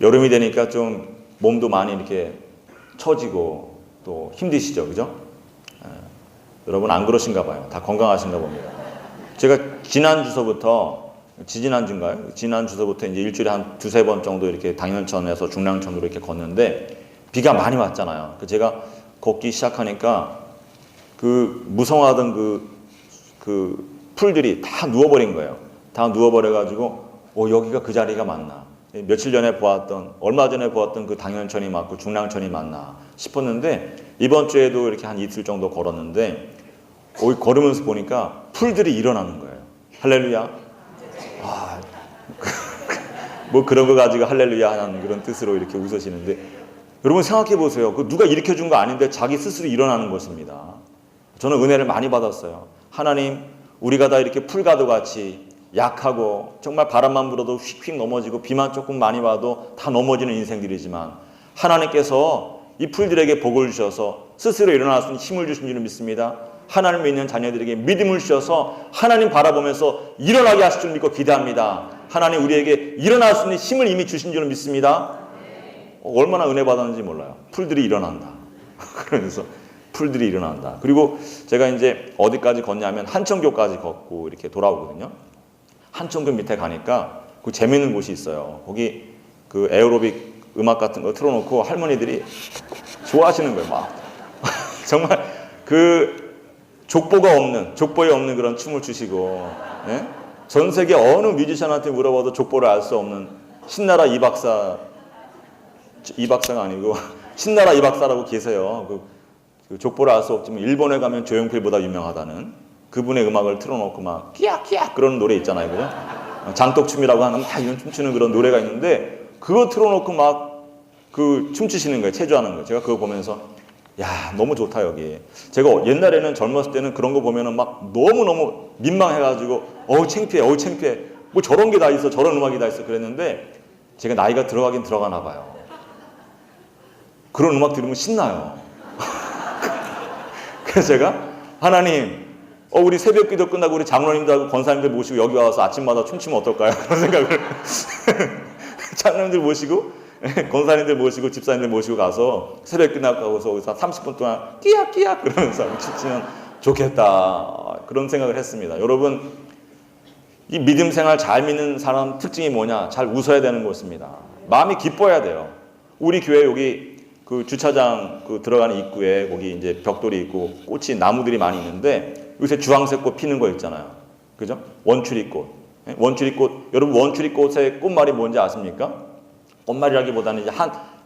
여름이 되니까 좀 몸도 많이 이렇게 처지고 또 힘드시죠, 그죠? 여러분 안 그러신가 봐요. 다 건강하신가 봅니다. 제가 지난주서부터 이제 일주일에 한 두세 번 정도 이렇게 당연천에서 중랑천으로 이렇게 걷는데 비가 많이 왔잖아요. 제가 걷기 시작하니까 그 무성하던 그 풀들이 다 누워버린 거예요. 다 누워버려가지고 여기가 그 자리가 맞나. 얼마 전에 보았던 그 당연천이 맞고 중랑천이 맞나 싶었는데 이번 주에도 이렇게 한 이틀 정도 걸었는데 걸으면서 보니까 풀들이 일어나는 거예요. 할렐루야. 뭐 그런 거 가지고 할렐루야 하는 그런 뜻으로 이렇게 웃으시는데 여러분 생각해 보세요. 누가 일으켜준 거 아닌데 자기 스스로 일어나는 것입니다. 저는 은혜를 많이 받았어요. 하나님, 우리가 다 이렇게 풀가도 같이 약하고 정말 바람만 불어도 휙휙 넘어지고 비만 조금 많이 와도 다 넘어지는 인생들이지만 하나님께서 이 풀들에게 복을 주셔서 스스로 일어날 수 있는 힘을 주신 줄 믿습니다. 하나님을 믿는 자녀들에게 믿음을 주셔서 하나님 바라보면서 일어나게 하실 줄 믿고 기대합니다. 하나님 우리에게 일어날 수 있는 힘을 이미 주신 줄 믿습니다. 얼마나 은혜 받았는지 몰라요. 풀들이 일어난다. 그러면서 풀들이 일어난다. 그리고 제가 이제 어디까지 걷냐면 한천교까지 걷고 이렇게 돌아오거든요. 한천교 밑에 가니까 그 재밌는 곳이 있어요. 거기 그 에어로빅 음악 같은 거 틀어놓고 할머니들이 좋아하시는 거예요. 막 정말 그 족보에 없는 그런 춤을 추시고, 예? 전 세계 어느 뮤지션한테 물어봐도 족보를 알 수 없는 신나라 이박사가 아니고 신나라 이박사라고 계세요. 그 족보를 알 수 없지만 일본에 가면 조용필보다 유명하다는 그분의 음악을 틀어놓고 막 끼약끼약 그러는 노래 있잖아요, 그죠? 장독춤이라고 하는 막 이런 춤추는 그런 노래가 있는데 그거 틀어놓고 막 그 춤추시는 거예요, 체조하는 거예요. 제가 그거 보면서 야, 너무 좋다 여기. 제가 옛날에는 젊었을 때는 그런 거 보면은 막 너무너무 민망해가지고 창피해. 뭐 저런 게 다 있어, 저런 음악이 다 있어 그랬는데 제가 나이가 들어가긴 들어가나 봐요. 그런 음악 들으면 신나요. 그래서 제가 하나님, 우리 새벽 기도 끝나고 우리 장로님들하고 권사님들 모시고 여기 와서 아침마다 춤추면 어떨까요? 그런 생각을 장로님들 모시고 권사님들 모시고 집사님들 모시고 가서 새벽 끝나고서 거기서 30분 동안 끼약끼약 그러면서 춤추면 좋겠다. 그런 생각을 했습니다. 여러분, 이 믿음 생활 잘 믿는 사람 특징이 뭐냐? 잘 웃어야 되는 것입니다. 마음이 기뻐야 돼요. 우리 교회 여기 그 주차장 들어가는 입구에 거기 이제 벽돌이 있고 꽃이 나무들이 많이 있는데 요새 주황색 꽃 피는 거 있잖아요. 그죠? 원추리꽃. 원추리꽃. 여러분 원추리꽃의 꽃말이 뭔지 아십니까? 꽃말이라기보다는 이제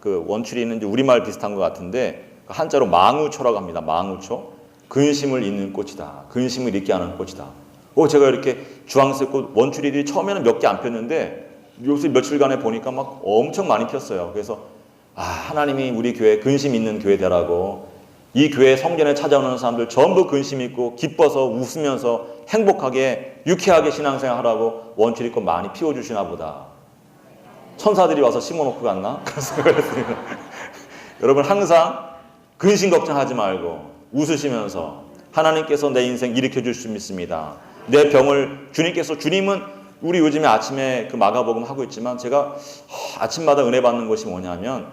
원추리는 이제 우리말 비슷한 것 같은데 한자로 망우초라고 합니다. 망우초. 근심을 잇는 꽃이다. 근심을 잊게 하는 꽃이다. 제가 이렇게 주황색 꽃 원추리들이 처음에는 몇 개 안 폈는데 요새 며칠간에 보니까 막 엄청 많이 폈어요. 그래서 하나님이 우리 교회 근심 있는 교회 되라고 이 교회 성전에 찾아오는 사람들 전부 근심 있고 기뻐서 웃으면서 행복하게 유쾌하게 신앙생활 하라고 원추리꽃 많이 피워주시나 보다. 천사들이 와서 심어놓고 갔나? 그런 생각을 했습니다. 여러분 항상 근심 걱정하지 말고 웃으시면서 하나님께서 내 인생 일으켜 줄 수 믿습니다. 내 병을 주님은 우리 요즘에 아침에 그 마가복음 하고 있지만 제가 아침마다 은혜 받는 것이 뭐냐면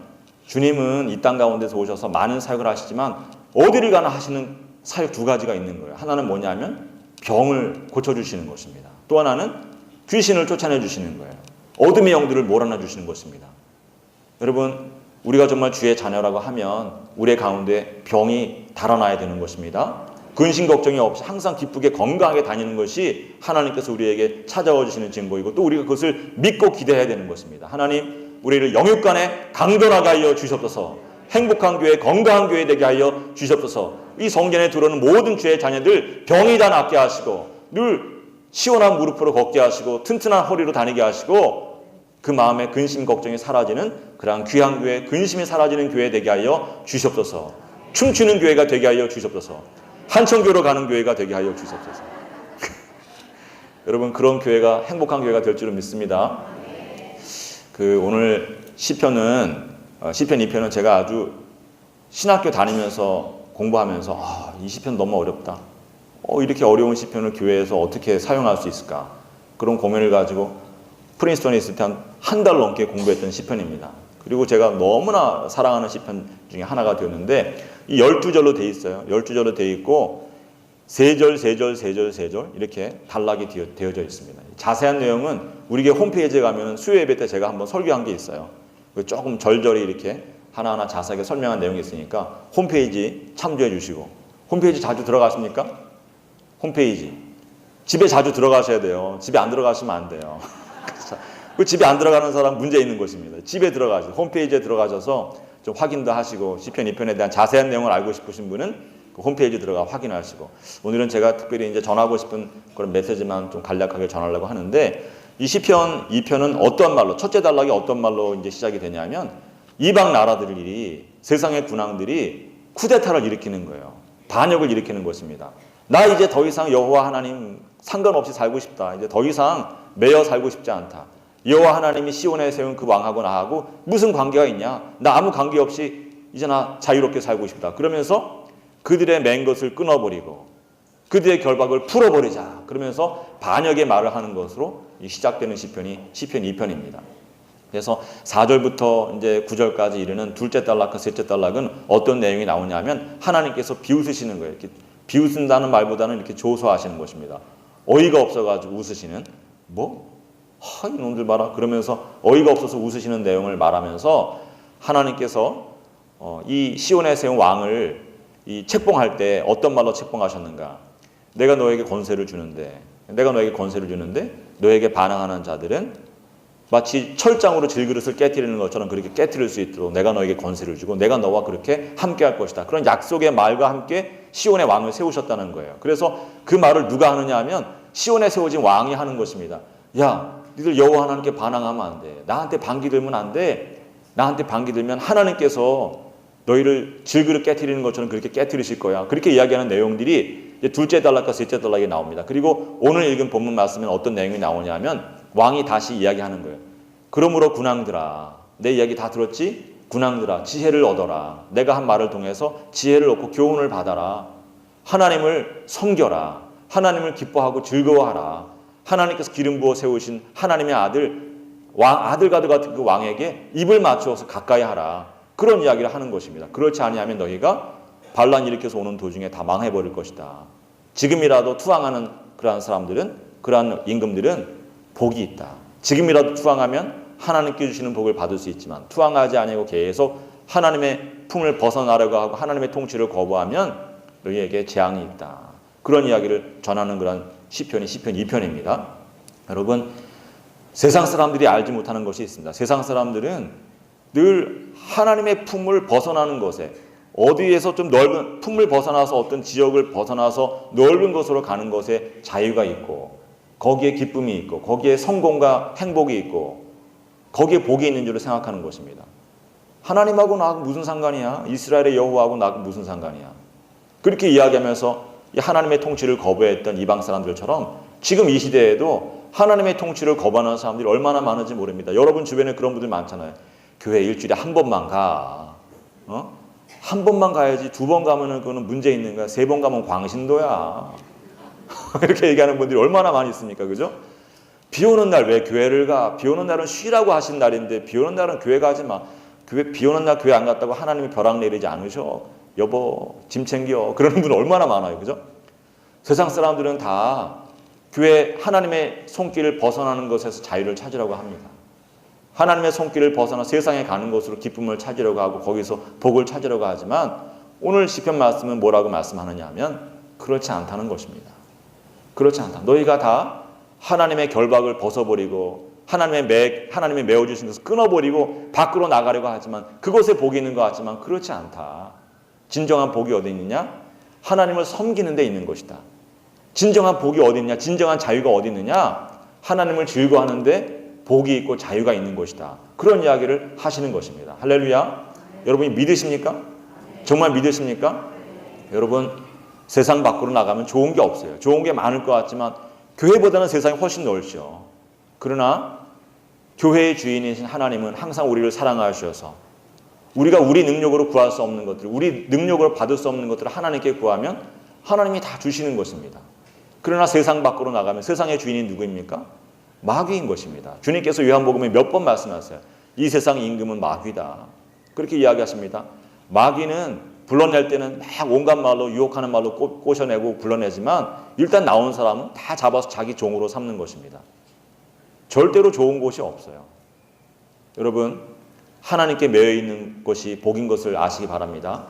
주님은 이 땅 가운데서 오셔서 많은 사역을 하시지만 어디를 가나 하시는 사역 두 가지가 있는 거예요. 하나는 뭐냐면 병을 고쳐주시는 것입니다. 또 하나는 귀신을 쫓아내 주시는 거예요. 어둠의 영들을 몰아내 주시는 것입니다. 여러분 우리가 정말 주의 자녀라고 하면 우리 가운데 병이 달아나야 되는 것입니다. 근심 걱정이 없이 항상 기쁘게 건강하게 다니는 것이 하나님께서 우리에게 찾아와 주시는 증거이고 또 우리가 그것을 믿고 기대해야 되는 것입니다. 하나님 우리를 영육간에 강건하게 하여 주시옵소서. 행복한 교회 건강한 교회 되게 하여 주시옵소서. 이 성전에 들어오는 모든 주의 자녀들 병이 다 낫게 하시고 늘 시원한 무릎으로 걷게 하시고 튼튼한 허리로 다니게 하시고 그 마음에 근심 걱정이 사라지는 그러한 귀한 교회 근심이 사라지는 교회 되게 하여 주시옵소서. 춤추는 교회가 되게 하여 주시옵소서. 한천교로 가는 교회가 되게 하여 주시옵소서. 여러분 그런 교회가 행복한 교회가 될 줄은 믿습니다. 오늘 시편 2편은 제가 아주 신학교 다니면서 공부하면서 이 시편 너무 어렵다. 이렇게 어려운 시편을 교회에서 어떻게 사용할 수 있을까? 그런 고민을 가지고 프린스턴에 있을 때 한 달 넘게 공부했던 시편입니다. 그리고 제가 너무나 사랑하는 시편 중에 하나가 되었는데 이 12절로 돼 있어요. 12절로 돼 있고 세 절 이렇게 단락이 되어져 있습니다. 자세한 내용은 우리 홈페이지에 가면 수요 예배 때 제가 한번 설교한 게 있어요. 조금 절절히 이렇게 하나하나 자세하게 설명한 내용이 있으니까 홈페이지 참조해 주시고. 홈페이지 자주 들어가십니까? 홈페이지. 집에 자주 들어가셔야 돼요. 집에 안 들어가시면 안 돼요. 그 집에 안 들어가는 사람 문제 있는 것입니다. 집에 들어가셔서 홈페이지에 들어가셔서 좀 확인도 하시고 시편 2편에 대한 자세한 내용을 알고 싶으신 분은 그 홈페이지 들어가 확인하시고. 오늘은 제가 특별히 이제 전하고 싶은 그런 메시지만 좀 간략하게 전하려고 하는데 이 시편 2편은 어떤 말로 첫째 단락이 어떤 말로 이제 시작이 되냐면 이방 나라들이 세상의 군왕들이 쿠데타를 일으키는 거예요. 반역을 일으키는 것입니다. 나 이제 더 이상 여호와 하나님 상관없이 살고 싶다. 이제 더 이상 매여 살고 싶지 않다. 여호와 하나님이 시온에 세운 그 왕하고 나하고 무슨 관계가 있냐? 나 아무 관계 없이 이제 나 자유롭게 살고 싶다. 그러면서 그들의 맨 것을 끊어버리고 그들의 결박을 풀어버리자. 그러면서 반역의 말을 하는 것으로 시작되는 시편이 시편 2편입니다. 그래서 4절부터 이제 9절까지 이르는 둘째 단락과 셋째 단락은 어떤 내용이 나오냐면 하나님께서 비웃으시는 거예요. 이렇게 비웃는다는 말보다는 이렇게 조소하시는 것입니다. 어이가 없어가지고 웃으시는 이놈들 봐라 그러면서 어이가 없어서 웃으시는 내용을 말하면서 하나님께서 이 시온에 세운 왕을 이 책봉할 때 어떤 말로 책봉하셨는가? 내가 너에게 권세를 주는데 너에게 반항하는 자들은 마치 철장으로 질그릇을 깨트리는 것처럼 그렇게 깨트릴 수 있도록 내가 너에게 권세를 주고 내가 너와 그렇게 함께할 것이다. 그런 약속의 말과 함께 시온의 왕을 세우셨다는 거예요. 그래서 그 말을 누가 하느냐 하면 시온에 세워진 왕이 하는 것입니다. 야, 니들 여호와 하나님께 반항하면 안 돼. 나한테 반기 들면 안 돼. 나한테 반기 들면 하나님께서 너희를 질그릇 깨트리는 것처럼 그렇게 깨트리실 거야. 그렇게 이야기하는 내용들이 이제 둘째 단락과 셋째 단락에 나옵니다. 그리고 오늘 읽은 본문 말씀은 어떤 내용이 나오냐면 왕이 다시 이야기하는 거예요. 그러므로 군왕들아, 내 이야기 다 들었지? 군왕들아, 지혜를 얻어라. 내가 한 말을 통해서 지혜를 얻고 교훈을 받아라. 하나님을 섬겨라. 하나님을 기뻐하고 즐거워하라. 하나님께서 기름 부어 세우신 하나님의 아들과도 같은 그 왕에게 입을 맞추어서 가까이 하라. 그런 이야기를 하는 것입니다. 그렇지 아니하면 너희가 반란 일으켜서 오는 도중에 다 망해버릴 것이다. 지금이라도 투항하는 그러한 사람들은, 그러한 임금들은 복이 있다. 지금이라도 투항하면 하나님께 주시는 복을 받을 수 있지만 투항하지 아니하고 계속 하나님의 품을 벗어나려고 하고 하나님의 통치를 거부하면 너희에게 재앙이 있다. 그런 이야기를 전하는 그런 시편이 시편 2편입니다. 여러분, 세상 사람들이 알지 못하는 것이 있습니다. 세상 사람들은 늘 하나님의 품을 벗어나는 것에 어디에서 좀 넓은 품을 벗어나서 어떤 지역을 벗어나서 넓은 곳으로 가는 것에 자유가 있고 거기에 기쁨이 있고 거기에 성공과 행복이 있고 거기에 복이 있는 줄을 생각하는 것입니다. 하나님하고 나하고 무슨 상관이야? 이스라엘의 여호와하고 나하고 무슨 상관이야? 그렇게 이야기하면서 하나님의 통치를 거부했던 이방 사람들처럼 지금 이 시대에도 하나님의 통치를 거부하는 사람들이 얼마나 많은지 모릅니다. 여러분 주변에 그런 분들 많잖아요. 교회 일주일에 한 번만 가. 한 번만 가야지. 두 번 가면은 그거는 문제 있는 거야. 세 번 가면 광신도야. 이렇게 얘기하는 분들이 얼마나 많이 있습니까? 그죠? 비 오는 날 왜 교회를 가? 비 오는 날은 쉬라고 하신 날인데 비 오는 날은 교회 가지 마. 비 오는 날 교회 안 갔다고 하나님이 벼락 내리지 않으셔. 여보 짐 챙겨. 그러는 분 얼마나 많아요. 그죠? 세상 사람들은 다 교회 하나님의 손길을 벗어나는 것에서 자유를 찾으라고 합니다. 하나님의 손길을 벗어나 세상에 가는 곳으로 기쁨을 찾으려고 하고 거기서 복을 찾으려고 하지만 오늘 시편 말씀은 뭐라고 말씀하느냐 하면 그렇지 않다는 것입니다. 그렇지 않다. 너희가 다 하나님의 결박을 벗어버리고 하나님의 메어주신 것을 끊어버리고 밖으로 나가려고 하지만 그곳에 복이 있는 것 같지만 그렇지 않다. 진정한 복이 어디 있느냐? 하나님을 섬기는 데 있는 것이다. 진정한 복이 어디 있느냐? 진정한 자유가 어디 있느냐? 하나님을 즐거워하는데 복이 있고 자유가 있는 것이다. 그런 이야기를 하시는 것입니다. 할렐루야. 여러분이 믿으십니까? 정말 믿으십니까? 여러분 세상 밖으로 나가면 좋은 게 없어요. 좋은 게 많을 것 같지만 교회보다는 세상이 훨씬 넓죠. 그러나 교회의 주인이신 하나님은 항상 우리를 사랑하셔서 우리가 우리 능력으로 구할 수 없는 것들, 우리 능력으로 받을 수 없는 것들을 하나님께 구하면 하나님이 다 주시는 것입니다. 그러나 세상 밖으로 나가면 세상의 주인이 누구입니까? 마귀인 것입니다. 주님께서 요한복음에 몇 번 말씀하세요. 이 세상 임금은 마귀다. 그렇게 이야기하십니다. 마귀는 불러낼 때는 막 온갖 말로 유혹하는 말로 꼬셔내고 불러내지만 일단 나온 사람은 다 잡아서 자기 종으로 삼는 것입니다. 절대로 좋은 곳이 없어요. 여러분, 하나님께 매여 있는 것이 복인 것을 아시기 바랍니다.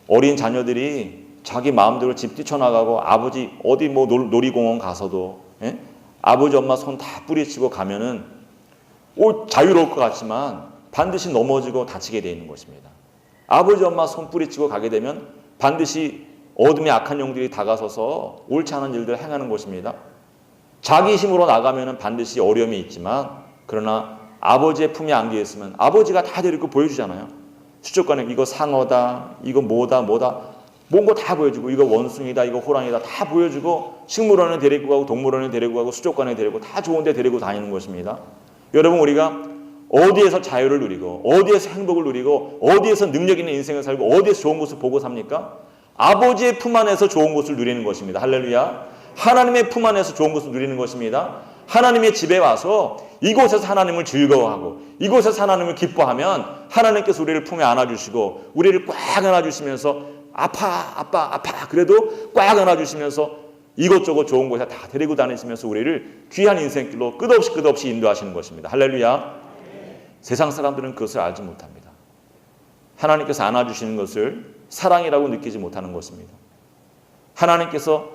어린 자녀들이 자기 마음대로 집 뛰쳐나가고 아버지 어디 뭐 놀이공원 가서도 아버지 엄마 손 다 뿌리치고 가면은 자유로울 것 같지만 반드시 넘어지고 다치게 되어 있는 것입니다. 아버지 엄마 손 뿌리치고 가게 되면 반드시 어둠의 악한 영들이 다가서서 옳지 않은 일들을 행하는 것입니다. 자기 힘으로 나가면 반드시 어려움이 있지만 그러나 아버지의 품에 안겨 있으면 아버지가 다 데리고 보여주잖아요. 수족관에 이거 상어다, 이거 뭐다 뭔 거 다 보여주고 이거 원숭이다, 이거 호랑이다 다 보여주고 식물원에 데리고 가고 동물원에 데리고 가고 수족관에 데리고 다 좋은 데 데리고 다니는 것입니다. 여러분, 우리가 어디에서 자유를 누리고 어디에서 행복을 누리고 어디에서 능력 있는 인생을 살고 어디에서 좋은 것을 보고 삽니까? 아버지의 품 안에서 좋은 것을 누리는 것입니다. 할렐루야. 하나님의 품 안에서 좋은 것을 누리는 것입니다. 하나님의 집에 와서 이곳에서 하나님을 즐거워하고 이곳에서 하나님을 기뻐하면 하나님께서 우리를 품에 안아주시고 우리를 꽉 안아주시면서 아파 그래도 꽉 안아주시면서 이것저것 좋은 곳에 다 데리고 다니시면서 우리를 귀한 인생길로 끝없이 인도하시는 것입니다. 할렐루야. 세상 사람들은 그것을 알지 못합니다. 하나님께서 안아주시는 것을 사랑이라고 느끼지 못하는 것입니다. 하나님께서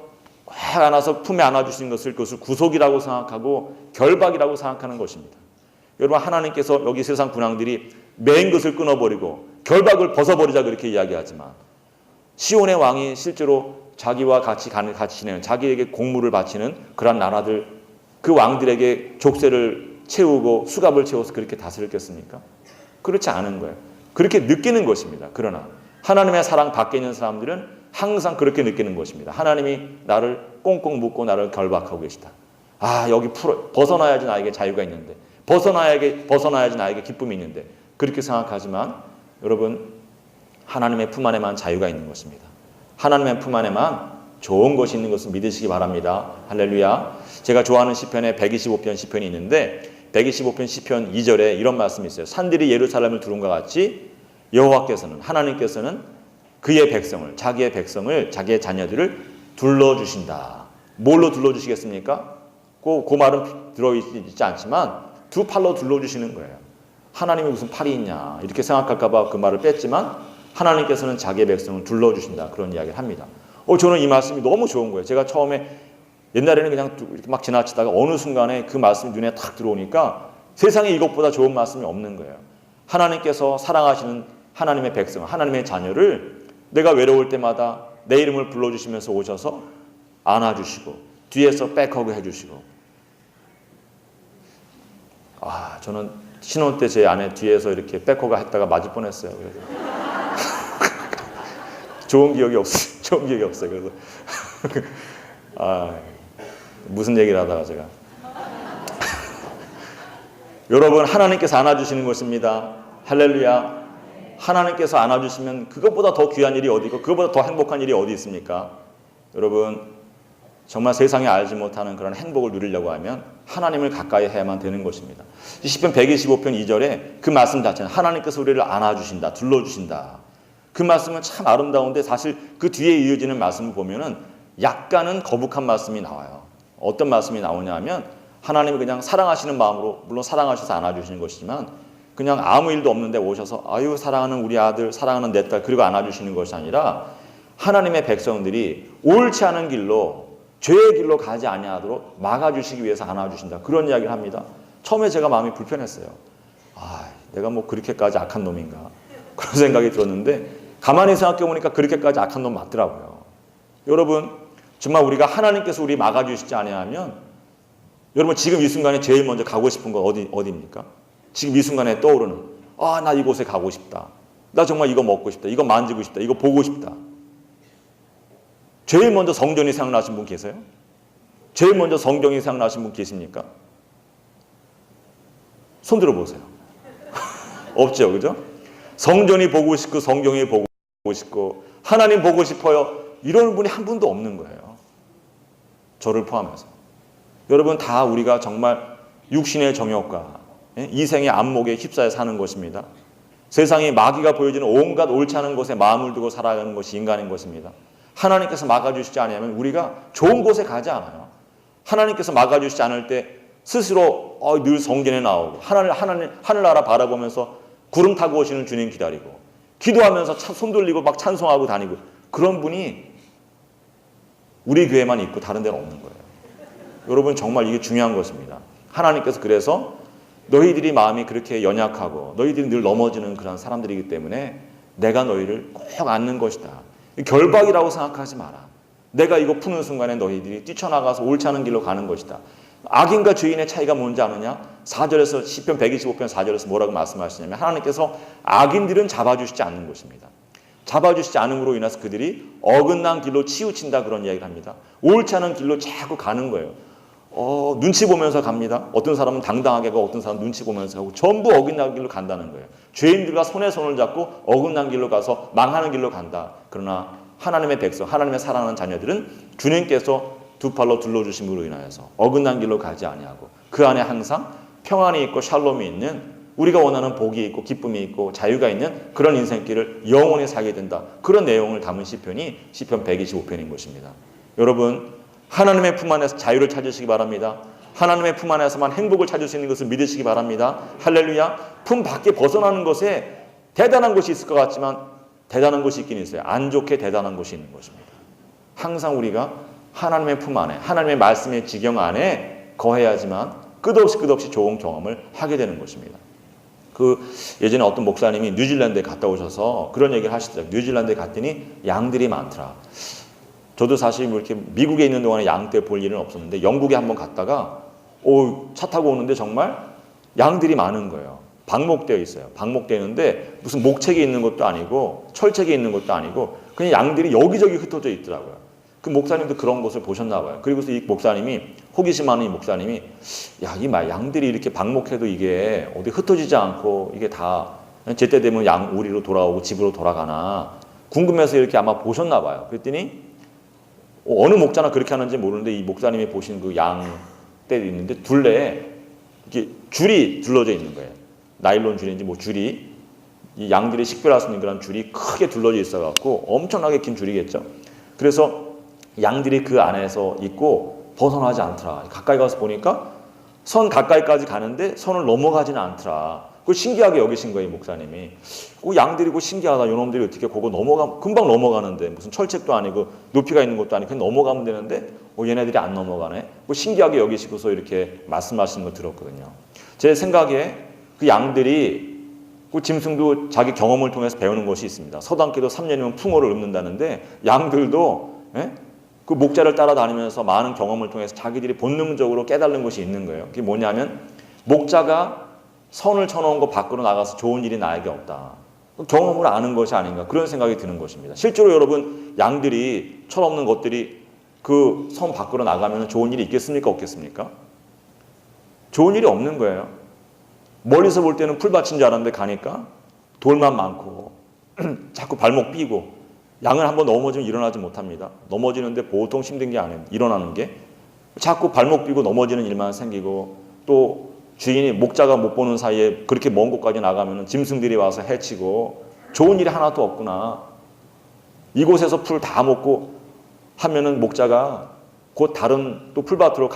꽉 안아서 품에 안아주시는 것을 그것을 구속이라고 생각하고 결박이라고 생각하는 것입니다. 여러분, 하나님께서 여기 세상 군왕들이 매인 것을 끊어버리고 결박을 벗어버리자 그렇게 이야기하지만 시온의 왕이 실제로 자기와 같이 지내는 자기에게 공물을 바치는 그런 나라들 그 왕들에게 족쇄를 채우고 수갑을 채워서 그렇게 다스렸겠습니까? 그렇지 않은 거예요. 그렇게 느끼는 것입니다. 그러나 하나님의 사랑 밖에 있는 사람들은 항상 그렇게 느끼는 것입니다. 하나님이 나를 꽁꽁 묶고 나를 결박하고 계시다. 여기 벗어나야지 나에게 자유가 있는데 벗어나야지 나에게 기쁨이 있는데 그렇게 생각하지만 여러분, 하나님의 품 안에만 자유가 있는 것입니다. 하나님의 품 안에만 좋은 것이 있는 것을 믿으시기 바랍니다. 할렐루야. 제가 좋아하는 시편에 125편 시편이 있는데 125편 시편 2절에 이런 말씀이 있어요. 산들이 예루살렘을 두른과 같이 여호와께서는 하나님께서는 그의 백성을 자기의 자녀들을 둘러주신다. 뭘로 둘러주시겠습니까? 그 말은 들어있지 않지만 두 팔로 둘러주시는 거예요. 하나님이 무슨 팔이 있냐 이렇게 생각할까 봐 그 말을 뺐지만 하나님께서는 자기의 백성을 둘러주신다. 그런 이야기를 합니다. 저는 이 말씀이 너무 좋은 거예요. 제가 처음에 옛날에는 그냥 이렇게 막 지나치다가 어느 순간에 그 말씀이 눈에 탁 들어오니까 세상에 이것보다 좋은 말씀이 없는 거예요. 하나님께서 사랑하시는 하나님의 백성, 하나님의 자녀를 내가 외로울 때마다 내 이름을 불러주시면서 오셔서 안아주시고 뒤에서 백허그 해주시고 저는 신혼 때 제 아내 뒤에서 이렇게 백허그 했다가 맞을 뻔했어요. 그래서 좋은 기억이 없어요. 그래서 무슨 얘기를 하다가 제가 여러분, 하나님께서 안아주시는 것입니다. 할렐루야. 하나님께서 안아주시면 그것보다 더 귀한 일이 어디 있고 그것보다 더 행복한 일이 어디 있습니까? 여러분, 정말 세상에 알지 못하는 그런 행복을 누리려고 하면 하나님을 가까이 해야만 되는 것입니다. 시편 125편 2절에 그 말씀 자체는 하나님께서 우리를 안아주신다, 둘러주신다. 그 말씀은 참 아름다운데 사실 그 뒤에 이어지는 말씀을 보면은 약간은 거북한 말씀이 나와요. 어떤 말씀이 나오냐 하면 하나님이 그냥 사랑하시는 마음으로 물론 사랑하셔서 안아주시는 것이지만 그냥 아무 일도 없는데 오셔서 사랑하는 우리 아들, 사랑하는 내 딸 그리고 안아주시는 것이 아니라 하나님의 백성들이 옳지 않은 길로 죄의 길로 가지 아니하도록 막아주시기 위해서 안아주신다. 그런 이야기를 합니다. 처음에 제가 마음이 불편했어요. 내가 뭐 그렇게까지 악한 놈인가 그런 생각이 들었는데 가만히 생각해 보니까 그렇게까지 악한 놈 맞더라고요. 여러분, 정말 우리가 하나님께서 우리 막아주시지 아니하면 여러분 지금 이 순간에 제일 먼저 가고 싶은 건 어디입니까? 지금 이 순간에 떠오르는 나 이곳에 가고 싶다. 나 정말 이거 먹고 싶다. 이거 만지고 싶다. 이거 보고 싶다. 제일 먼저 성전이 생각나신 분 계세요? 제일 먼저 성경이 생각나신 분 계십니까? 손 들어보세요. 없죠, 그죠? 성전이 보고 싶고 성경이 보고 싶고 하나님 보고 싶어요. 이런 분이 한 분도 없는 거예요. 저를 포함해서. 여러분 다 우리가 정말 육신의 정욕과 이생의 안목에 휩싸여 사는 것입니다. 세상에 마귀가 보여주는 온갖 옳지 않은 것에 마음을 두고 살아가는 것이 인간인 것입니다. 하나님께서 막아주시지 않으면 우리가 좋은 곳에 가지 않아요. 하나님께서 막아주시지 않을 때 스스로 늘 성전에 나오고 하늘나라 바라보면서 구름 타고 오시는 주님 기다리고 기도하면서 손 돌리고 막 찬송하고 다니고 그런 분이 우리 교회만 있고 다른 데는 없는 거예요. 여러분 정말 이게 중요한 것입니다. 하나님께서 그래서 너희들이 마음이 그렇게 연약하고 너희들이 늘 넘어지는 그런 사람들이기 때문에 내가 너희를 꼭 안는 것이다. 결박이라고 생각하지 마라. 내가 이거 푸는 순간에 너희들이 뛰쳐나가서 옳지 않은 길로 가는 것이다. 악인과 죄인의 차이가 뭔지 아느냐? 4절에서 시편 125편 4절에서 뭐라고 말씀하시냐면 하나님께서 악인들은 잡아주시지 않는 것입니다. 잡아주시지 않음으로 인해서 그들이 어긋난 길로 치우친다 그런 이야기를 합니다. 옳지 않은 길로 자꾸 가는 거예요. 눈치 보면서 갑니다. 어떤 사람은 당당하게 가고 어떤 사람은 눈치 보면서 가고 전부 어긋난 길로 간다는 거예요. 죄인들과 손에 손을 잡고 어긋난 길로 가서 망하는 길로 간다. 그러나 하나님의 백성, 하나님의 사랑하는 자녀들은 주님께서 두 팔로 둘러주심으로 인하여서 어긋난 길로 가지 아니하고 그 안에 항상 평안이 있고 샬롬이 있는 우리가 원하는 복이 있고 기쁨이 있고 자유가 있는 그런 인생길을 영원히 살게 된다. 그런 내용을 담은 시편이 시편 125편인 것입니다. 여러분 하나님의 품 안에서 자유를 찾으시기 바랍니다. 하나님의 품 안에서만 행복을 찾을 수 있는 것을 믿으시기 바랍니다. 할렐루야. 품 밖에 벗어나는 것에 대단한 것이 있을 것 같지만 대단한 것이 있긴 있어요. 안 좋게 대단한 것이 있는 것입니다. 항상 우리가 하나님의 품 안에 하나님의 말씀의 지경 안에 거해야지만 끝없이 좋은 경험을 하게 되는 것입니다. 예전에 어떤 목사님이 뉴질랜드에 갔다 오셔서 그런 얘기를 하시더라고요. 뉴질랜드에 갔더니 양들이 많더라. 저도 사실 뭐 이렇게 미국에 있는 동안에 양 떼 볼 일은 없었는데 영국에 한번 갔다가 차 타고 오는데 정말 양들이 많은 거예요. 방목되어 있어요. 방목되어 있는데 무슨 목책이 있는 것도 아니고 철책이 있는 것도 아니고 그냥 양들이 여기저기 흩어져 있더라고요. 그 목사님도 그런 것을 보셨나 봐요. 그리고서 이 목사님이 호기심 많은 이 목사님이 이 양들이 이렇게 방목해도 이게 어디 흩어지지 않고 이게 다 제때 되면 양 우리로 돌아오고 집으로 돌아가나 궁금해서 이렇게 아마 보셨나 봐요. 그랬더니 어느 목자나 그렇게 하는지 모르는데 이 목사님이 보신 그 양떼 있는데 둘레에 이렇게 줄이 둘러져 있는 거예요. 나일론 줄인지 뭐 줄이 이 양들이 식별할 수 있는 그런 줄이 크게 둘러져 있어갖고 엄청나게 긴 줄이겠죠. 그래서 양들이 그 안에서 있고 벗어나지 않더라. 가까이 가서 보니까 선 가까이까지 가는데 선을 넘어가지는 않더라. 그걸 신기하게 여기신 거예요, 이 목사님이. 양들이 신기하다. 요놈들이 어떻게 그거 금방 넘어가는데 무슨 철책도 아니고 높이가 있는 것도 아니고 그냥 넘어가면 되는데 얘네들이 안 넘어가네. 신기하게 여기시고서 이렇게 말씀하시는 걸 들었거든요. 제 생각에 그 양들이 짐승도 자기 경험을 통해서 배우는 것이 있습니다. 서당계도 3년이면 풍어를 읊는다는데 양들도 그 목자를 따라다니면서 많은 경험을 통해서 자기들이 본능적으로 깨달는 것이 있는 거예요. 그게 뭐냐면 목자가 선을 쳐놓은 거 밖으로 나가서 좋은 일이 나에게 없다. 경험을 아는 것이 아닌가 그런 생각이 드는 것입니다. 실제로 여러분 양들이 철없는 것들이 그 선 밖으로 나가면 좋은 일이 있겠습니까? 없겠습니까? 좋은 일이 없는 거예요. 멀리서 볼 때는 풀밭인 줄 알았는데 가니까 돌만 많고 자꾸 발목 삐고 양을 한번 넘어지면 일어나지 못합니다. 넘어지는데 보통 힘든 게 아니에요. 일어나는 게. 자꾸 발목 삐고 넘어지는 일만 생기고 또 주인이 목자가 못 보는 사이에 그렇게 먼 곳까지 나가면 짐승들이 와서 해치고 좋은 일이 하나도 없구나. 이곳에서 풀 다 먹고 하면은 목자가 곧 다른 또 풀밭으로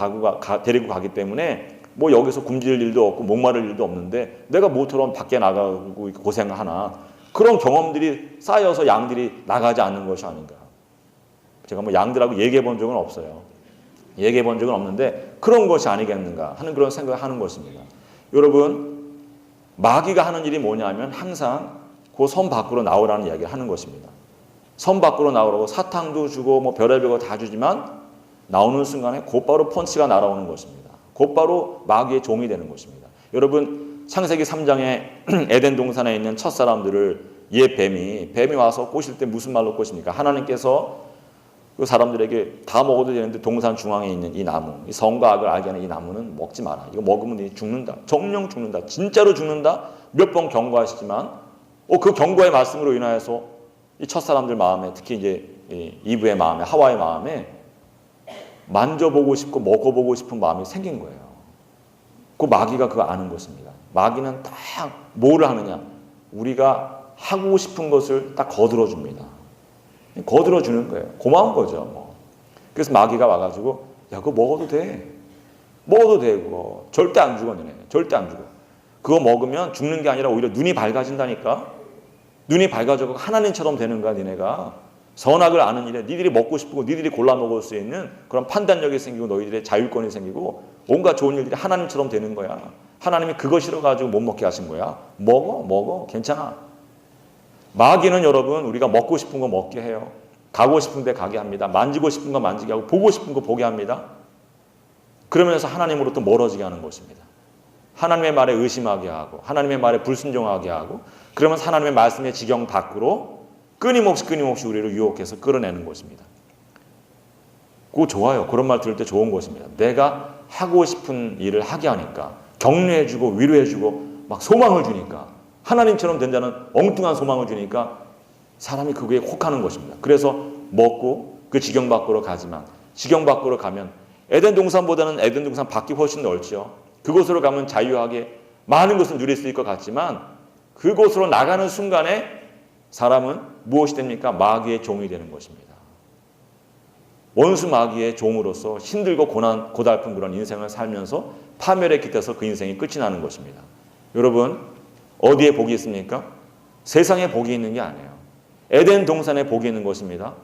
데리고 가기 때문에 뭐 여기서 굶질 일도 없고 목마를 일도 없는데 내가 모처럼 밖에 나가고 고생을 하나. 그런 경험들이 쌓여서 양들이 나가지 않는 것이 아닌가. 제가 뭐 양들하고 얘기해 본 적은 없어요. 얘기해 본 적은 없는데 그런 것이 아니겠는가 하는 그런 생각을 하는 것입니다. 여러분 마귀가 하는 일이 뭐냐면 항상 그 선 밖으로 나오라는 이야기를 하는 것입니다. 선 밖으로 나오라고 사탕도 주고 뭐 별의별 거 다 주지만 나오는 순간에 곧바로 펀치가 날아오는 것입니다. 곧바로 마귀의 종이 되는 것입니다. 여러분 창세기 3장에 에덴 동산에 있는 첫사람들을 뱀이 와서 꼬실 때 무슨 말로 꼬십니까? 하나님께서 그 사람들에게 다 먹어도 되는데 동산 중앙에 있는 이 나무, 이 선과 악을 알게 하는 이 나무는 먹지 마라. 이거 먹으면 죽는다. 정령 죽는다. 진짜로 죽는다. 몇 번 경고하시지만 그 경고의 말씀으로 인하여서 이 첫사람들 마음에 특히 이제 이브의 마음에 하와의 마음에 만져보고 싶고 먹어보고 싶은 마음이 생긴 거예요. 그 마귀가 그거 아는 것입니다. 마귀는 딱 뭐를 하느냐? 우리가 하고 싶은 것을 딱 거들어 줍니다. 거들어 주는 거예요. 고마운 거죠. 뭐. 그래서 마귀가 와가지고 야 그거 먹어도 돼. 먹어도 돼 그거. 절대 안 죽어 너네. 절대 안 죽어. 그거 먹으면 죽는 게 아니라 오히려 눈이 밝아진다니까. 눈이 밝아져서 하나님처럼 되는 거야 니네가. 선악을 아는 일에 니들이 먹고 싶고 니들이 골라 먹을 수 있는 그런 판단력이 생기고 너희들의 자율권이 생기고 온갖 좋은 일들이 하나님처럼 되는 거야. 하나님이 그거 싫어가지고 못 먹게 하신 거야. 먹어 괜찮아. 마귀는 여러분 우리가 먹고 싶은 거 먹게 해요. 가고 싶은 데 가게 합니다. 만지고 싶은 거 만지게 하고 보고 싶은 거 보게 합니다. 그러면서 하나님으로부터 멀어지게 하는 것입니다. 하나님의 말에 의심하게 하고 하나님의 말에 불순종하게 하고 그러면서 하나님의 말씀의 지경 밖으로 끊임없이 우리를 유혹해서 끌어내는 것입니다. 그거 좋아요. 그런 말 들을 때 좋은 것입니다. 내가 하고 싶은 일을 하게 하니까 격려해주고 위로해주고 막 소망을 주니까 하나님처럼 된다는 엉뚱한 소망을 주니까 사람이 그거에 혹하는 것입니다. 그래서 먹고 그 지경 밖으로 가지만 지경 밖으로 가면 에덴 동산보다는 에덴 동산 밖이 훨씬 넓죠. 그곳으로 가면 자유하게 많은 것을 누릴 수 있을 것 같지만 그곳으로 나가는 순간에 사람은 무엇이 됩니까? 마귀의 종이 되는 것입니다. 원수 마귀의 종으로서 힘들고 고달픈 그런 인생을 살면서 파멸에 깃들어서 그 인생이 끝이 나는 것입니다. 여러분 어디에 복이 있습니까? 세상에 복이 있는 게 아니에요. 에덴 동산에 복이 있는 것입니다.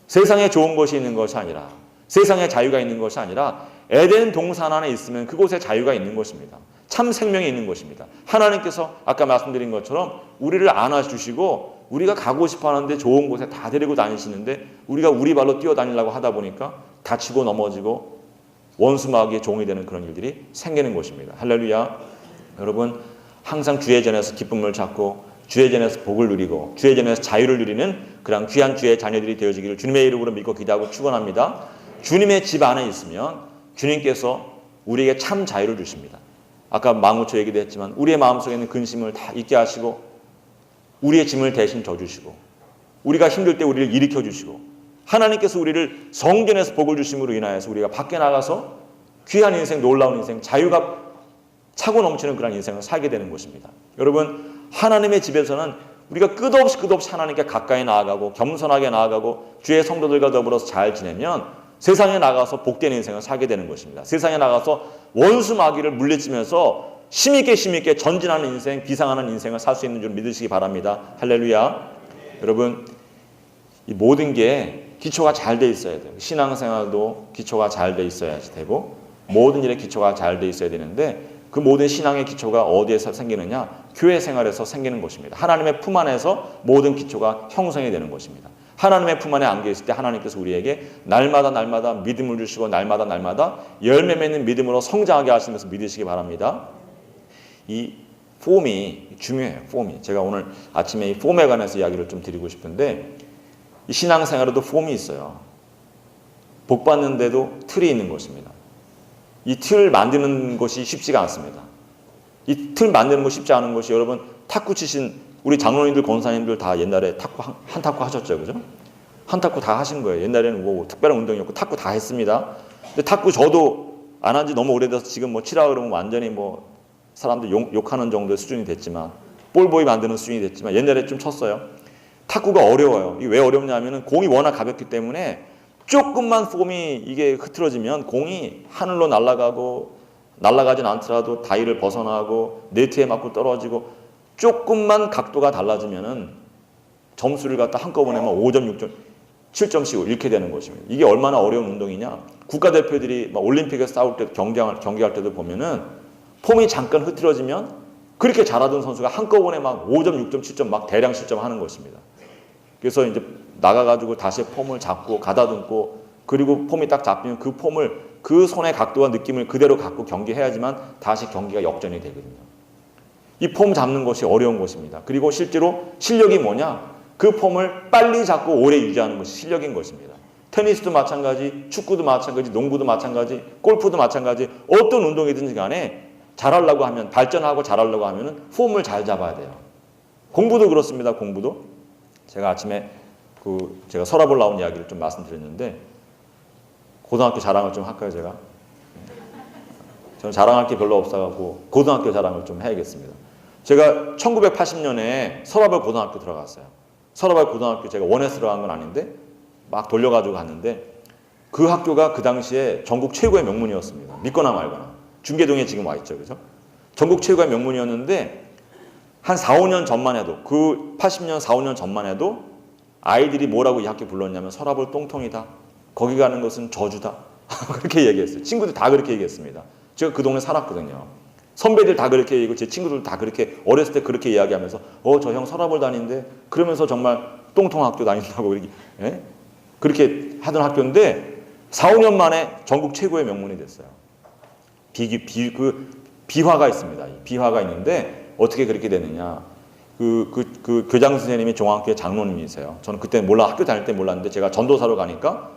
세상에 좋은 것이 있는 것이 아니라 세상에 자유가 있는 것이 아니라 에덴 동산 안에 있으면 그곳에 자유가 있는 것입니다. 참 생명이 있는 것입니다. 하나님께서 아까 말씀드린 것처럼 우리를 안아주시고 우리가 가고 싶어 하는데 좋은 곳에 다 데리고 다니시는데 우리가 우리 발로 뛰어다니려고 하다 보니까 다치고 넘어지고 원수 마귀의 종이 되는 그런 일들이 생기는 것입니다. 할렐루야. 여러분 항상 주의 전에서 기쁨을 찾고 주의 전에서 복을 누리고 주의 전에서 자유를 누리는 그런 귀한 주의 자녀들이 되어지기를 주님의 이름으로 믿고 기도하고 축원합니다. 주님의 집 안에 있으면 주님께서 우리에게 참 자유를 주십니다. 아까 망우초 얘기도 했지만 우리의 마음속에 있는 근심을 다 잊게 하시고 우리의 짐을 대신 져주시고 우리가 힘들 때 우리를 일으켜 주시고 하나님께서 우리를 성전에서 복을 주심으로 인하여서 우리가 밖에 나가서 귀한 인생, 놀라운 인생, 자유가 차고 넘치는 그런 인생을 살게 되는 것입니다. 여러분 하나님의 집에서는 우리가 끝없이 하나님께 가까이 나아가고 겸손하게 나아가고 주의 성도들과 더불어서 잘 지내면 세상에 나가서 복된 인생을 살게 되는 것입니다. 세상에 나가서 원수 마귀를 물리치면서 힘있게 전진하는 인생, 비상하는 인생을 살 수 있는 줄 믿으시기 바랍니다. 할렐루야. 여러분 이 모든 게 기초가 잘 돼 있어야 돼요. 신앙생활도 기초가 잘 돼 있어야 되고 모든 일에 기초가 잘 돼 있어야 되는데 그 모든 신앙의 기초가 어디에서 생기느냐? 교회 생활에서 생기는 것입니다. 하나님의 품 안에서 모든 기초가 형성이 되는 것입니다. 하나님의 품 안에 안겨 있을 때 하나님께서 우리에게 날마다 믿음을 주시고 날마다 열매 맺는 믿음으로 성장하게 하시면서 믿으시기 바랍니다. 이 폼이 중요해요. 폼이. 제가 오늘 아침에 이 폼에 관해서 이야기를 좀 드리고 싶은데 이 신앙생활에도 폼이 있어요. 복 받는데도 틀이 있는 것입니다. 이 틀 만드는 것이 쉽지가 않습니다. 이 틀 만드는 것이 쉽지 않은 것이 여러분 탁구 치신 우리 장로님들 권사님들 다 옛날에 탁구 한 탁구 하셨죠, 그죠? 한 탁구 다 하신 거예요. 옛날에는 뭐 특별한 운동이었고 탁구 다 했습니다. 근데 탁구 저도 안 한 지 너무 오래돼서 지금 뭐 치라 그러면 완전히 뭐 사람들 욕하는 정도의 수준이 됐지만 볼보이 만드는 수준이 됐지만 옛날에 좀 쳤어요. 탁구가 어려워요. 이게 왜 어렵냐면은 공이 워낙 가볍기 때문에 조금만 폼이 이게 흐트러지면 공이 하늘로 날아가진 않더라도 다이를 벗어나고 네트에 맞고 떨어지고 조금만 각도가 달라지면은 점수를 갖다 한꺼번에 막 5점, 6점, 7점씩 잃게 되는 것입니다. 이게 얼마나 어려운 운동이냐? 국가대표들이 막 올림픽에서 싸울 때 경기할 때도 보면은 폼이 잠깐 흐트러지면 그렇게 잘하던 선수가 한꺼번에 막 5점, 6점, 7점 막 대량 실점하는 것입니다. 그래서 이제 나가가지고 다시 폼을 잡고 가다듬고 그리고 폼이 딱 잡히면 그 폼을 그 손의 각도와 느낌을 그대로 갖고 경기해야지만 다시 경기가 역전이 되거든요. 이 폼 잡는 것이 어려운 것입니다. 그리고 실제로 실력이 뭐냐? 그 폼을 빨리 잡고 오래 유지하는 것이 실력인 것입니다. 테니스도 마찬가지, 축구도 마찬가지, 농구도 마찬가지, 골프도 마찬가지 어떤 운동이든지 간에 잘하려고 하면 발전하고 잘하려고 하면은 폼을 잘 잡아야 돼요. 공부도 그렇습니다. 공부도 제가 아침에 제가 서랍을 나온 이야기를 좀 말씀드렸는데 고등학교 자랑을 좀 할까요, 제가? 저는 자랑할 게 별로 없어갖고 고등학교 자랑을 좀 해야겠습니다. 제가 1980년에 서라벌 고등학교 들어갔어요. 서라벌 고등학교 제가 원해서 들어간 건 아닌데 막 돌려가지고 갔는데 그 학교가 그 당시에 전국 최고의 명문이었습니다. 믿거나 말거나. 중계동에 지금 와 있죠. 그죠? 전국 최고의 명문이었는데 한 4, 5년 전만 해도 그 80년, 4, 5년 전만 해도 아이들이 뭐라고 이 학교 불렀냐면 서라벌 똥통이다. 거기 가는 것은 저주다. 그렇게 얘기했어요. 친구들 다 그렇게 얘기했습니다. 제가 그 동네 살았거든요. 선배들 다 그렇게 얘기하고 제 친구들 다 그렇게 어렸을 때 그렇게 이야기하면서 저 형 서라벌 다니는데 그러면서 정말 똥통 학교 다닌다고 그렇게 하던 학교인데 4, 5년 만에 전국 최고의 명문이 됐어요. 비화가 있습니다. 비화가 있는데 어떻게 그렇게 되느냐. 그 교장 선생님이 종합교회 장로님이세요. 저는 그때 학교 다닐 때 몰랐는데 제가 전도사로 가니까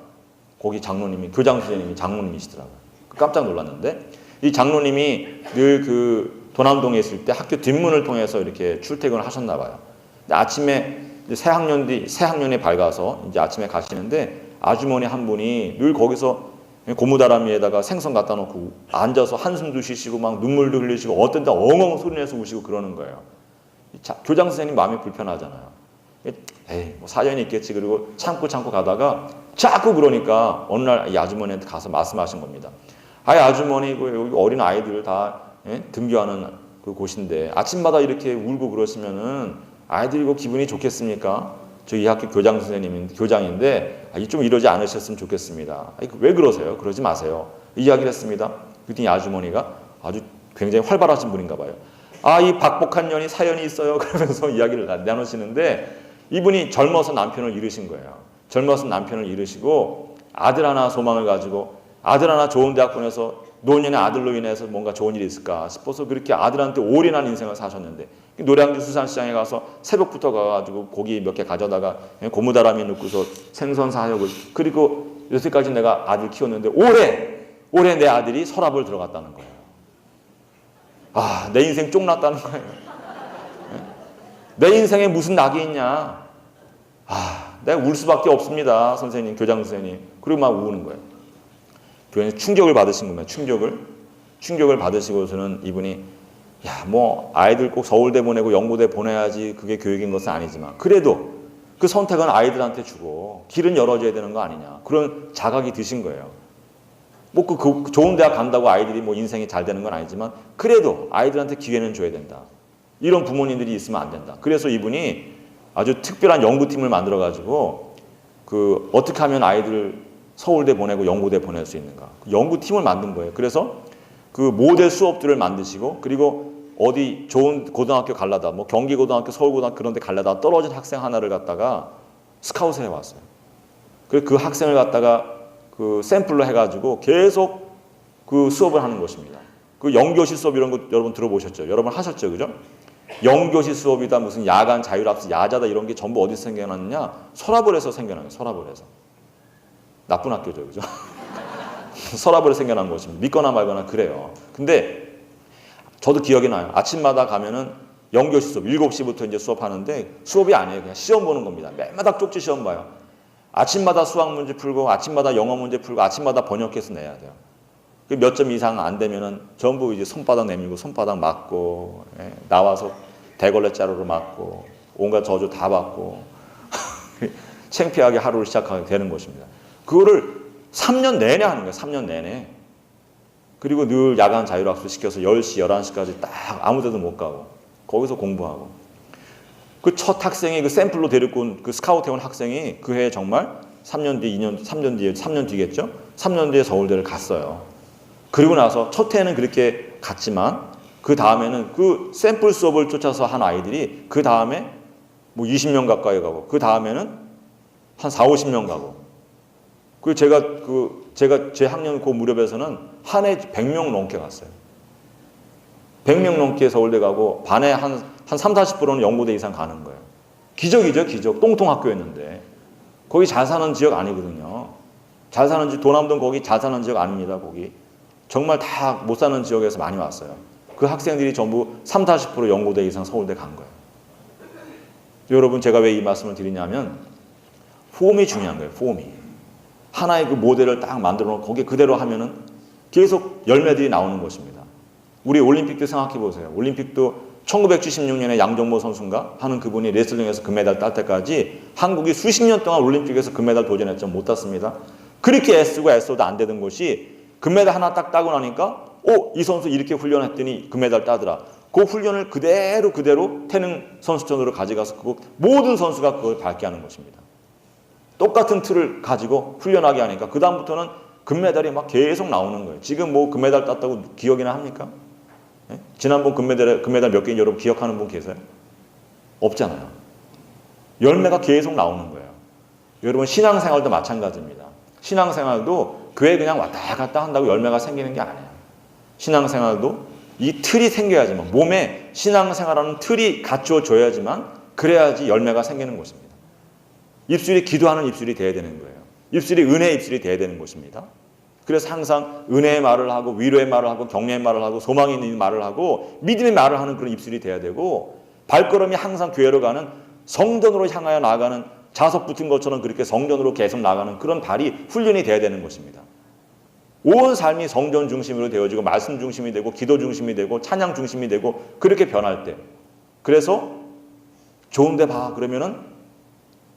거기 장로님이, 교장 선생님이 장로님이시더라고요. 깜짝 놀랐는데 이 장로님이 늘 그 도남동에 있을 때 학교 뒷문을 통해서 이렇게 출퇴근을 하셨나 봐요. 근데 아침에 새 학년이 밝아서 이제 아침에 가시는데 아주머니 한 분이 늘 거기서 고무다라미에다가 생선 갖다 놓고 앉아서 한숨도 쉬시고 막 눈물도 흘리시고 어떤 때 엉엉 소리내서 우시고 그러는 거예요. 교장 선생님 마음이 불편하잖아요. 에이, 뭐 사연이 있겠지. 그리고 참고 가다가 자꾸 그러니까 어느 날 이 아주머니한테 가서 말씀하신 겁니다. 아주머니, 여기 어린 아이들 다 등교하는 그 곳인데 아침마다 이렇게 울고 그러시면은 아이들이 기분이 좋겠습니까? 저 이 학교 교장인데 좀 이러지 않으셨으면 좋겠습니다. 왜 그러세요? 그러지 마세요. 이야기를 했습니다. 그랬더니 아주머니가 아주 굉장히 활발하신 분인가 봐요. 이 박복한 년이 사연이 있어요. 그러면서 이야기를 나누시는데 이분이 젊어서 남편을 잃으신 거예요. 젊어서 남편을 잃으시고 아들 하나 소망을 가지고 아들 하나 좋은 대학 보내서 노년의 아들로 인해서 뭔가 좋은 일이 있을까 싶어서 그렇게 아들한테 올인한 인생을 사셨는데 노량진 수산시장에 가서 새벽부터 가가지고 고기 몇 개 가져다가 고무다라미 넣고서 생선 사육을 그리고 여태까지 내가 아들 키웠는데 올해 내 아들이 서랍을 들어갔다는 거예요. 내 인생 쫑났다는 거예요. 내 인생에 무슨 낙이 있냐. 내가 울 수밖에 없습니다. 선생님, 교장 선생님. 그리고 막 우는 거예요. 교회에서 충격을 받으신 겁니다. 충격을 받으시고서는 이분이 아이들 꼭 서울대 보내고 연고대 보내야지 그게 교육인 것은 아니지만 그래도 그 선택은 아이들한테 주고 길은 열어줘야 되는 거 아니냐. 그런 자각이 드신 거예요. 그 좋은 대학 간다고 아이들이 인생이 잘 되는 건 아니지만 그래도 아이들한테 기회는 줘야 된다. 이런 부모님들이 있으면 안 된다. 그래서 이분이 아주 특별한 연구팀을 만들어가지고 어떻게 하면 아이들을 서울대 보내고 연고대 보낼 수 있는가. 연구팀을 만든 거예요. 그래서 그 모델 수업들을 만드시고 그리고 어디 좋은 고등학교 갈라다 경기고등학교, 서울고등학교 그런 데 갈라다 떨어진 학생 하나를 갖다가 스카웃을 해왔어요. 그래서 그 학생을 갖다가 그 샘플로 해가지고 계속 그 수업을 하는 것입니다. 그 영교시 수업 이런 거 여러분 들어보셨죠? 여러분 하셨죠? 그죠? 영교시 수업이다, 무슨 야간 자율학습, 야자다 이런 게 전부 어디서 생겨났느냐? 서라벌에서 생겨나요. 서라벌에서. 나쁜 학교죠. 그죠? 서라벌에 생겨난 것입니다. 믿거나 말거나 그래요. 근데 저도 기억이 나요. 아침마다 가면은 영교시 수업 7시부터 이제 수업하는데 수업이 아니에요. 그냥 시험 보는 겁니다. 매마다 쪽지 시험 봐요. 아침마다 수학 문제 풀고 아침마다 영어 문제 풀고 아침마다 번역해서 내야 돼요. 몇 점 이상 안 되면은 전부 이제 손바닥 내밀고 손바닥 맞고 나와서 대걸레 자루로 맞고 온갖 저주 다 받고 창피하게 하루를 시작하게 되는 것입니다. 그거를 3년 내내 하는 거예요. 3년 내내. 그리고 늘 야간 자율학습 시켜서 10시, 11시까지 딱 아무 데도 못 가고 거기서 공부하고 그 첫 학생이 그 샘플로 데리고 온 그 스카우트 해온 학생이 그 해에 정말 3년 뒤겠죠? 3년 뒤에 서울대를 갔어요. 그리고 나서 첫 해는 그렇게 갔지만 그 다음에는 그 샘플 수업을 쫓아서 한 아이들이 그 다음에 20명 가까이 가고 그 다음에는 한 4, 50명 가고 제가 제 학년 그 무렵에서는 한 해 100명 넘게 갔어요. 100명 넘게 서울대 가고 반에 한 3, 40%는 연고대 이상 가는 거예요. 기적이죠, 기적. 똥통 학교였는데. 거기 잘 사는 지역 아니거든요. 잘 사는 지역, 도남동 거기 잘 사는 지역 아닙니다, 거기. 정말 다 못 사는 지역에서 많이 왔어요. 그 학생들이 전부 3, 40% 연고대 이상 서울대 간 거예요. 여러분, 제가 왜 이 말씀을 드리냐면 폼이 중요한 거예요, 폼이. 하나의 그 모델을 딱 만들어 놓고 거기에 그대로 하면은 계속 열매들이 나오는 것입니다. 우리 올림픽도 생각해 보세요. 올림픽도 1976년에 양정모 선수인가 하는 그분이 레슬링에서 금메달 딸 때까지 한국이 수십 년 동안 올림픽에서 금메달 도전했지만 못 땄습니다. 그렇게 애쓰고 애써도 안 되던 것이 금메달 하나 딱 따고 나니까 이 선수 이렇게 훈련했더니 금메달 따더라. 그 훈련을 그대로 태능 선수촌으로 가져가서 모든 선수가 그걸 밟게 하는 것입니다. 똑같은 틀을 가지고 훈련하게 하니까 그 다음부터는 금메달이 막 계속 나오는 거예요. 지금 뭐 금메달 땄다고 기억이나 합니까? 예? 지난번 금메달 몇 개인지 여러분 기억하는 분 계세요? 없잖아요. 열매가 계속 나오는 거예요. 여러분 신앙생활도 마찬가지입니다. 신앙생활도 교회 그냥 왔다 갔다 한다고 열매가 생기는 게 아니에요. 신앙생활도 이 틀이 생겨야지만 몸에 신앙생활하는 틀이 갖춰져야지만 그래야지 열매가 생기는 것입니다. 입술이 기도하는 입술이 돼야 되는 거예요. 입술이 은혜의 입술이 돼야 되는 것입니다. 그래서 항상 은혜의 말을 하고 위로의 말을 하고 격려의 말을 하고 소망이 있는 말을 하고 믿음의 말을 하는 그런 입술이 돼야 되고 발걸음이 항상 교회로 가는 성전으로 향하여 나아가는 자석 붙은 것처럼 그렇게 성전으로 계속 나가는 그런 발이 훈련이 돼야 되는 것입니다. 온 삶이 성전 중심으로 되어지고 말씀 중심이 되고 기도 중심이 되고 찬양 중심이 되고 그렇게 변할 때 그래서 좋은데 봐 그러면은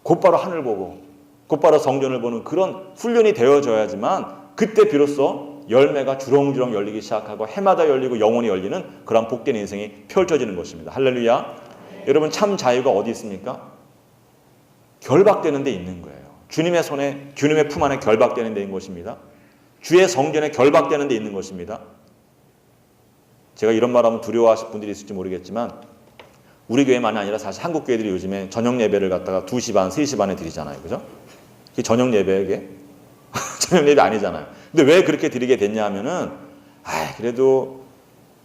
곧바로 하늘 보고 곧바로 성전을 보는 그런 훈련이 되어져야지만 그때 비로소 열매가 주렁주렁 열리기 시작하고 해마다 열리고 영원히 열리는 그런 복된 인생이 펼쳐지는 것입니다. 할렐루야. 여러분 참 자유가 어디 있습니까? 결박되는 데 있는 거예요. 주님의 손에 주님의 품 안에 결박되는 데인 것입니다. 주의 성전에 결박되는 데 있는 것입니다. 제가 이런 말하면 두려워하실 분들이 있을지 모르겠지만 우리 교회만이 아니라 사실 한국 교회들이 요즘에 저녁 예배를 갖다가 2시 반, 3시 반에 드리잖아요. 그죠? 그게 저녁 예배에게 저녁 예배 아니잖아요. 근데 왜 그렇게 드리게 됐냐 하면은 그래도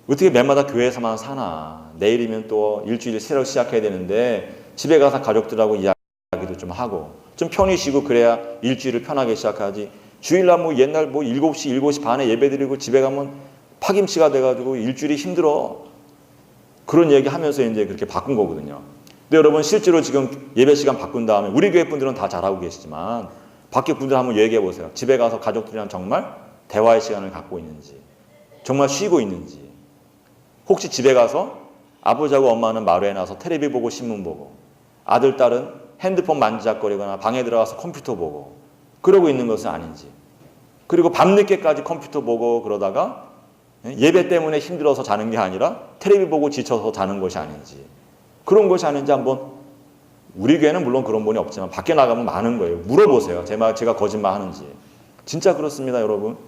어떻게 매마다 교회에서만 사나. 내일이면 또 일주일 새로 시작해야 되는데 집에 가서 가족들하고 이야기도 좀 하고 좀 편히 쉬고 그래야 일주일을 편하게 시작하지. 주일날 뭐 옛날 뭐 7시, 7시 반에 예배 드리고 집에 가면 파김치가 돼가지고 일주일이 힘들어. 그런 얘기 하면서 이제 그렇게 바꾼 거거든요. 근데 여러분 실제로 지금 예배 시간 바꾼 다음에 우리 교회 분들은 다 잘하고 계시지만 밖에 분들 한번 얘기해 보세요. 집에 가서 가족들이랑 정말 대화의 시간을 갖고 있는지 정말 쉬고 있는지 혹시 집에 가서 아버지하고 엄마는 마루에 나서 텔레비 보고 신문 보고 아들, 딸은 핸드폰 만지작거리거나 방에 들어가서 컴퓨터 보고 그러고 있는 것은 아닌지 그리고 밤늦게까지 컴퓨터 보고 그러다가 예배 때문에 힘들어서 자는 게 아니라 텔레비 보고 지쳐서 자는 것이 아닌지 그런 것이 아닌지 한번 우리 교회는 물론 그런 분이 없지만 밖에 나가면 많은 거예요. 물어보세요. 제가 거짓말 하는지. 진짜 그렇습니다, 여러분.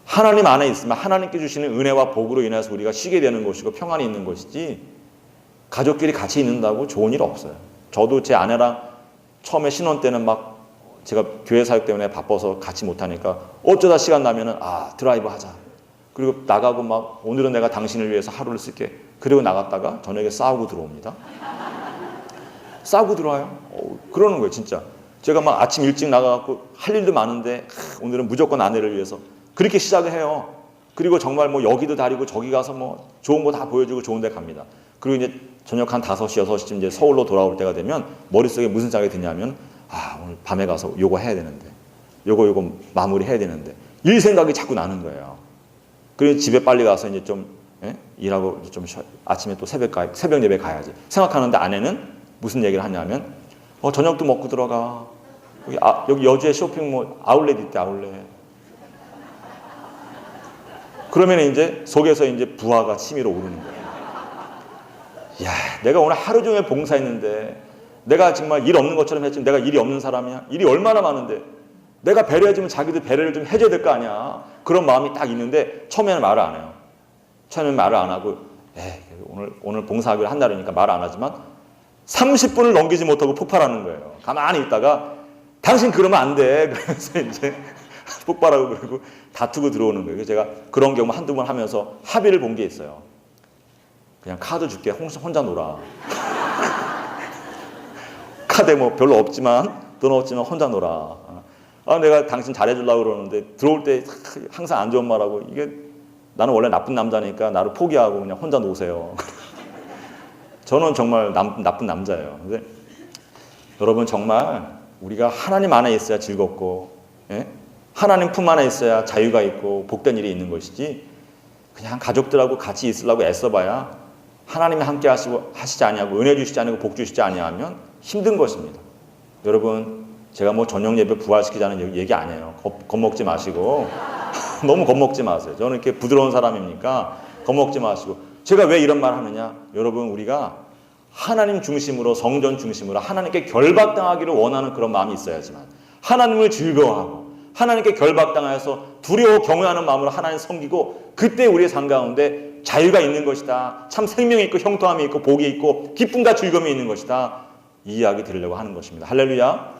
하나님 안에 있으면 하나님께 주시는 은혜와 복으로 인해서 우리가 쉬게 되는 것이고 평안이 있는 것이지 가족끼리 같이 있는다고 좋은 일 없어요. 저도 제 아내랑 처음에 신혼 때는 막 제가 교회 사역 때문에 바빠서 같이 못하니까 어쩌다 시간 나면은 드라이브 하자. 그리고 나가고 막 오늘은 내가 당신을 위해서 하루를 쓸게. 그리고 나갔다가 저녁에 싸우고 들어옵니다. 싸우고 들어와요. 그러는 거예요, 진짜. 제가 막 아침 일찍 나가갖고 할 일도 많은데 오늘은 무조건 아내를 위해서 그렇게 시작을 해요. 그리고 정말 뭐 여기도 다니고 저기 가서 뭐 좋은 거 다 보여주고 좋은 데 갑니다. 그리고 이제 저녁 한 5시, 6시쯤 이제 서울로 돌아올 때가 되면 머릿속에 무슨 생각이 드냐면 오늘 밤에 가서 요거 해야 되는데 요거 마무리 해야 되는데 일 생각이 자꾸 나는 거예요. 그리고 집에 빨리 가서 이제 좀 일하고 좀 아침에 또 새벽 예배 가야지 생각하는데 아내는 무슨 얘기를 하냐면 저녁도 먹고 들어가. 여기 여주에 쇼핑몰 아울렛 있대, 아울렛. 그러면 이제 속에서 이제 부하가 치밀어 오르는 거예요. 야, 내가 오늘 하루 종일 봉사했는데 내가 정말 일 없는 것처럼 했지만 내가 일이 없는 사람이야? 일이 얼마나 많은데 내가 배려해주면 자기도 배려를 좀 해줘야 될 거 아니야. 그런 마음이 딱 있는데 처음에는 말을 안 해요. 처음에는 말을 안 하고 오늘 봉사하기로 한 날이니까 말을 안 하지만 30분을 넘기지 못하고 폭발하는 거예요. 가만히 있다가 당신 그러면 안 돼. 그러면서 이제 폭발하고 그러고 다투고 들어오는 거예요. 그래서 제가 그런 경우 한두 번 하면서 합의를 본 게 있어요. 그냥 카드 줄게. 혼자 놀아. 카드에 뭐 별로 없지만 돈 없지만 혼자 놀아. 내가 당신 잘해주려고 그러는데 들어올 때 항상 안 좋은 말하고 이게 나는 원래 나쁜 남자니까 나를 포기하고 그냥 혼자 노세요. 저는 정말 나쁜 남자예요. 근데 여러분 정말 우리가 하나님 안에 있어야 즐겁고 예? 하나님 품 안에 있어야 자유가 있고 복된 일이 있는 것이지 그냥 가족들하고 같이 있으려고 애써봐야 하나님이 함께 하시지 아니하고 은혜 주시지 아니고 복 주시지 아니하면 힘든 것입니다. 여러분 제가 뭐 저녁 예배 부활시키자는 얘기 아니에요. 겁먹지 마시고 너무 겁먹지 마세요. 저는 이렇게 부드러운 사람이니까 겁먹지 마시고 제가 왜 이런 말 하느냐 여러분 우리가 하나님 중심으로 성전 중심으로 하나님께 결박당하기를 원하는 그런 마음이 있어야지만 하나님을 즐거워하고 하나님께 결박당하여서 두려워 경외하는 마음으로 하나님 섬기고 그때 우리의 삶 가운데 자유가 있는 것이다. 참 생명이 있고 형통함이 있고 복이 있고 기쁨과 즐거움이 있는 것이다. 이 이야기 들으려고 하는 것입니다. 할렐루야.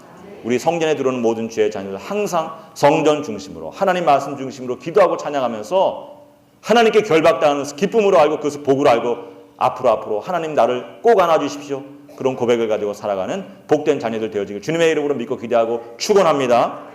우리 성전에 들어오는 모든 주의 자녀들 항상 성전 중심으로 하나님 말씀 중심으로 기도하고 찬양하면서 하나님께 결박당하는 기쁨으로 알고 그것을 복으로 알고 앞으로 하나님 나를 꼭 안아주십시오. 그런 고백을 가지고 살아가는 복된 자녀들 되어지길 주님의 이름으로 믿고 기대하고 축원합니다.